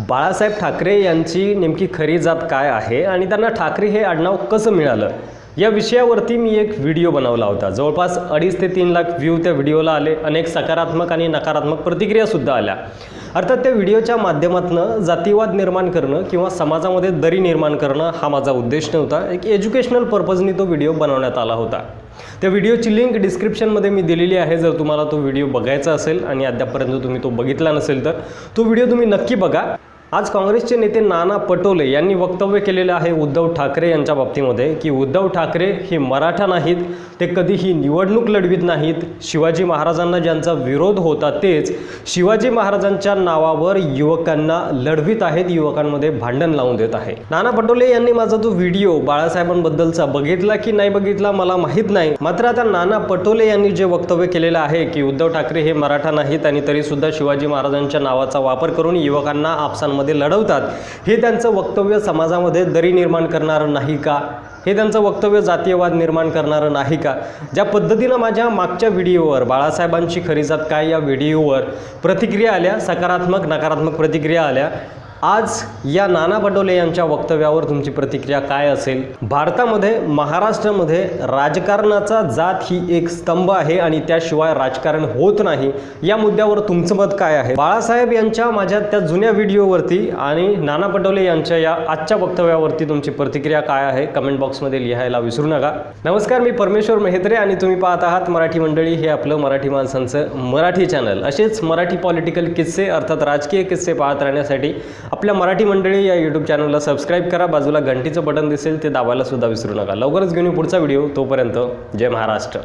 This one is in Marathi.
बाळासाहेब ठाकरे यांची नेमकी खरी जात काय आहे आणि त्यांना ठाकरे हे आडनाव कसं मिळालं या विषयावरती मी एक व्हिडिओ बनवला होता। जवळपास 2.5 ते 3 लाख व्ह्यू त्या व्हिडिओला आले। अनेक सकारात्मक आणि नकारात्मक प्रतिक्रियासुद्धा आल्या। अर्थात त्या व्हिडिओच्या माध्यमातून जातीवाद निर्माण करणं किंवा समाजामध्ये दरी निर्माण करणं हा माझा उद्देश नव्हता। एक एज्युकेशनल पर्पजनी तो व्हिडिओ बनवण्यात आला होता। त्या व्हिडिओची लिंक डिस्क्रिप्शनमध्ये मी दिलेली आहे। जर तुम्हाला तो व्हिडिओ बघायचा असेल आणि अद्यापपर्यंत तुम्ही तो बघितला नसेल तर तो व्हिडिओ तुम्ही नक्की बघा। आज काँग्रेसचे नेते नाना पटोले यांनी वक्तव्य केलेले आहे उद्धव ठाकरे यांच्या बाबतीमध्ये की उद्धव ठाकरे हे मराठा नाहीत, ते कधीही निवडणूक लढवित नाहीत। शिवाजी महाराजांना ज्यांचा विरोध होता तेच शिवाजी महाराजांच्या नावावर युवकांना लढवित आहेत, युवकांमध्ये भांडण लावून देत आहे। नाना पटोले यांनी माझा तो व्हिडिओ बाळासाहेबांबद्दलचा बघितला की नाही बघितला मला माहीत नाही, मात्र आता नाना पटोले यांनी जे वक्तव्य केलेलं आहे की उद्धव ठाकरे हे मराठा नाहीत आणि तरी सुद्धा शिवाजी महाराजांच्या नावाचा वापर करून युवकांना आपसांमध्ये लढवतात, हे त्यांचं वक्तव्य समाजामध्ये दरी निर्माण करणारं नाही का? हे त्यांचं वक्तव्य जातीयवाद निर्माण करणारं नाही का? ज्या पद्धतीनं माझ्या मागच्या व्हिडिओवर बाळासाहेबांची खरी जात काय या व्हिडिओवर प्रतिक्रिया आल्या, सकारात्मक नकारात्मक प्रतिक्रिया आल्या, आज या नाना पटोले यांच्या वक्तव्यावर तुमची प्रतिक्रिया काय असेल? भारतामध्ये महाराष्ट्रामध्ये राजकारणाचा जात ही एक स्तंभ आहे आणि त्याशिवाय राजकारण होत नाही, या मुद्द्यावर तुमचं मत काय आहे? बाळासाहेब यांच्या माझ्या त्या जुन्या व्हिडिओवरती आणि नाना पटोले यांच्या या आजच्या वक्तव्यावरती तुमची प्रतिक्रिया काय आहे कमेंट बॉक्समध्ये लिहायला विसरू नका। नमस्कार, मी परमेश्वर मेहत्रे आणि तुम्ही पाहत आहात मराठी मंडळी, हे आपलं मराठी माणसांचं मराठी चॅनल। असेच मराठी पॉलिटिकल किस्से अर्थात राजकीय किस्से पाहत राहण्यासाठी आपल्या मराठी मंडळी या यूट्यूब चॅनलला सबस्क्राईब करा। बाजूला घंटीचं बटन दिसेल ते दाबायला सुद्धा विसरू नका। लवकरच घेऊन पुढचा व्हिडिओ, तोपर्यंत जय महाराष्ट्र।